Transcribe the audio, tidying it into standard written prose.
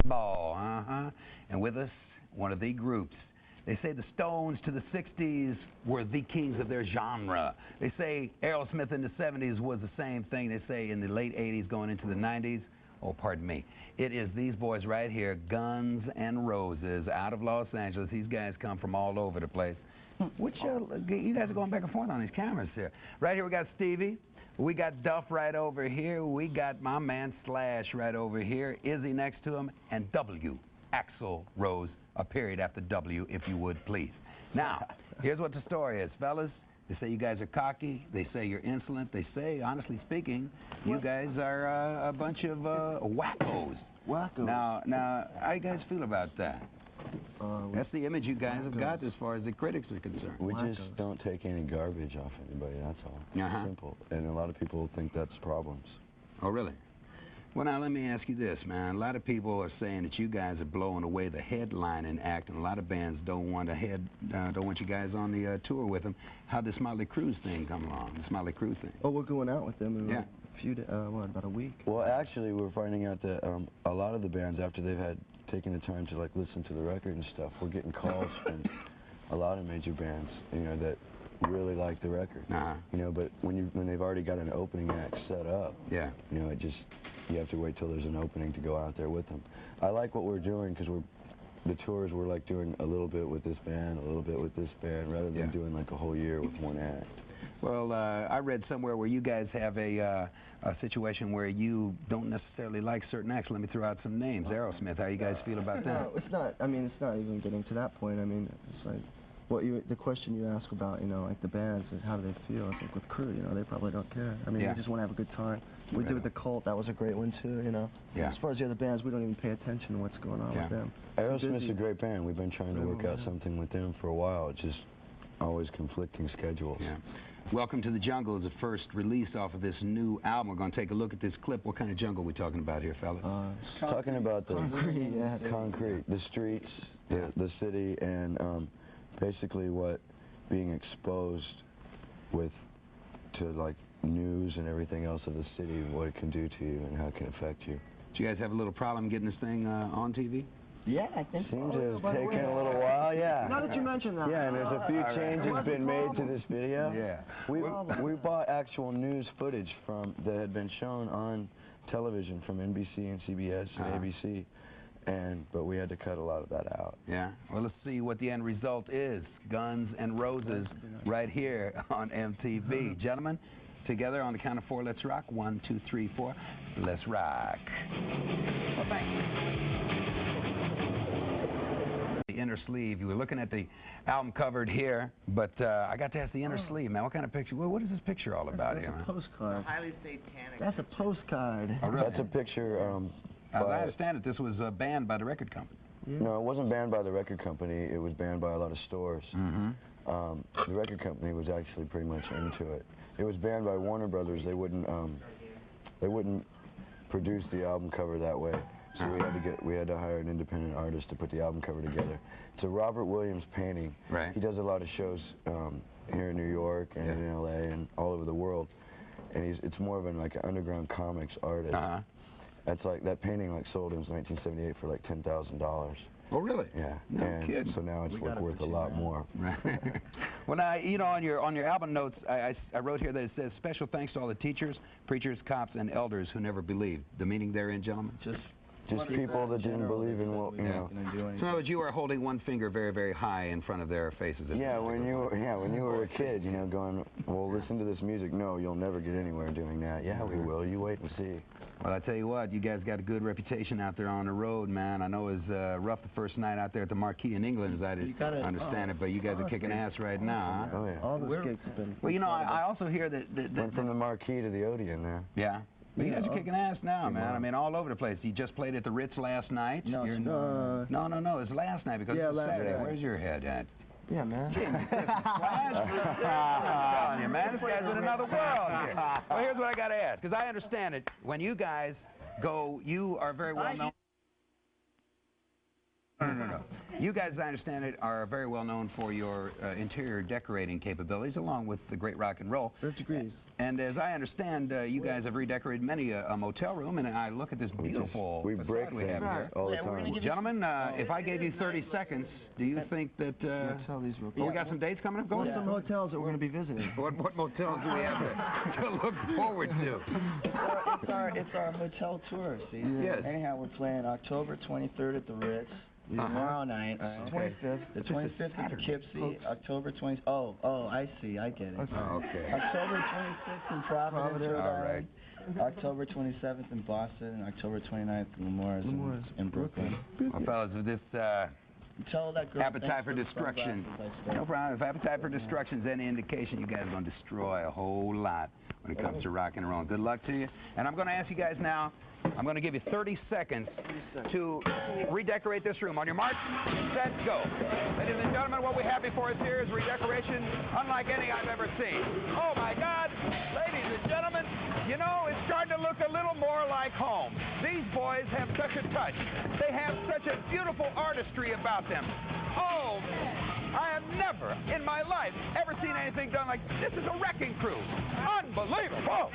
Ball, and with us, one of the groups. They say the Stones to the 60s were the kings of their genre. They say Aerosmith in the 70s was the same thing. They say in the late 80s going into the 90s. Oh, pardon me. It is these boys right here, Guns N' Roses, out of Los Angeles. These guys come from all over the place. Which, you guys are going back and forth on these cameras here. Right here we got Stevie. We got Duff right over here. We got my man Slash right over here. Izzy next to him. And W, Axl Rose, a period after W, if you would, please. Now, here's what the story is, fellas. They say you guys are cocky. They say you're insolent. They say, honestly speaking, you guys are a bunch of wackos. Wackos. Now, how you guys feel about that? That's the image you guys have got as far as the critics are concerned. We just don't take any garbage off anybody, that's all. Simple. And a lot of people think that's problems. Oh, really? Well, now, let me ask you this, man. A lot of people are saying that you guys are blowing away the headlining act, and a lot of bands don't want you guys on the tour with them. How'd this Motley Crue thing come along, this Motley Crue thing? Oh, we're going out with them in a few days, about a week. Well, actually, we're finding out that a lot of the bands, after they've had taken the time to like listen to the record and stuff, we're getting calls from a lot of major bands, you know, that really like the record. You know, but when they've already got an opening act set up, you know, you have to wait till there's an opening to go out there with them. I like what we're doing because the tours we're like doing a little bit with this band, a little bit with this band, rather than doing like a whole year with one act. Well, I read somewhere where you guys have a situation where you don't necessarily like certain acts. Let me throw out some names. Aerosmith, how you guys feel about that? No, it's not. I mean, it's not even getting to that point. I mean, it's like the question you ask about, you know, like the bands, is how do they feel? I think with Crue, you know, they probably don't care. I mean, they just want to have a good time. We did with the Cult. That was a great one too, you know. As far as the other bands, we don't even pay attention to what's going on with them. Aerosmith's a great band. We've been trying to work out something with them for a while. It's just always conflicting schedules. Welcome to the Jungle is the first release off of this new album. We're going to take a look at this clip. What kind of jungle are we talking about here, fellas? Talking about the concrete, the streets, the city, and basically what being exposed to like news and everything else of the city, what it can do to you and how it can affect you. Do you guys have a little problem getting this thing on TV? Yeah, I think seems to have taken a little while, Now that you mention that. Yeah, and there's a few changes been made to this video. We bought actual news footage that had been shown on television from NBC and CBS and ABC, but we had to cut a lot of that out. Well, let's see what the end result is. Guns N' Roses right here on MTV. Gentlemen, together on the count of 4, let's rock. 1, 2, 3, 4. Let's rock. Well, thanks. The inner sleeve. You were looking at the album covered here, but I got to ask the inner sleeve, man. What kind of picture? What is this picture all about here, man? That's a postcard. Highly satanic. That's a postcard. Oh, really? That's a picture. As I understand it, this was banned by the record company. No, it wasn't banned by the record company. It was banned by a lot of stores. The record company was actually pretty much into it. It was banned by Warner Brothers. They wouldn't produce the album cover that way. So we had to hire an independent artist to put the album cover together. It's a Robert Williams painting. He does a lot of shows here in New York and in LA and all over the world. And it's more of like an underground comics artist. That's like that painting sold in 1978 for like $10,000. Oh, really? Yeah. No kidding. So now it's worth a lot more. Well, now, you know, on your album notes, I wrote here that it says, special thanks to all the teachers, preachers, cops, and elders who never believed. The meaning therein, gentlemen? Just people that didn't believe in what, you know. So in other words, you are holding one finger very, very high in front of their faces. Yeah, when you were a kid, you know, going, well, listen to this music. No, you'll never get anywhere doing that. Yeah, we will. You wait and see. Well, I tell you what, you guys got a good reputation out there on the road, man. I know it was rough the first night out there at the Marquee in England, as I understand it, but you guys are kicking ass right now, huh? Oh, yeah. All the gigs have been... Well, you know, I also hear that... Went from the Marquee to the Odeon there. Yeah. But you guys are kicking ass now, man. I mean, all over the place. You just played at the Ritz last night. No, no, it's last night because it's Saturday. Where's your head at? Yeah, man. I'm telling you, man, this guy's in another world here. Well, here's what I got to ask, because I understand it. When you guys go, you are very well known. No. You guys, as I understand it, are very well known for your interior decorating capabilities, along with the great rock and roll. 5 degrees. And as I understand, you guys have redecorated many a motel room, and I look at this beautiful we break facade we have things here. all the time. Gentlemen, if I gave you 30 seconds, do you think that... Tell these real we got some dates coming up? Go Some hotels that we're going to be visiting. What motels do we have to look forward to? It's our hotel tour, see? Yes. Anyhow, we're playing October 23rd at the Ritz. Tomorrow night. 25th. The 25th at Poughkeepsie. October 20th. Oh, I see. I get it. Okay. October 26th in Providence, Rhode All right. Island. October 27th in Boston. And October 29th in Lemoore in Brooklyn. Well, fellas, with this Tell that girl appetite thanks for the destruction. sunglasses I stole. No problem. If appetite for destruction is any indication, you guys are going to destroy a whole lot when it comes to rock and roll. Good luck to you. And I'm going to ask you guys now, I'm going to give you 30 seconds to redecorate this room. On your mark, set, go. Ladies and gentlemen, what we have before us here is redecoration unlike any I've ever seen. Oh, my God. Ladies and gentlemen, you know, it's starting to look a little more like home. These boys have such a touch. They have such a beautiful artistry about them. Oh, I have never in my life ever seen anything done like this. This is a wrecking crew. Unbelievable.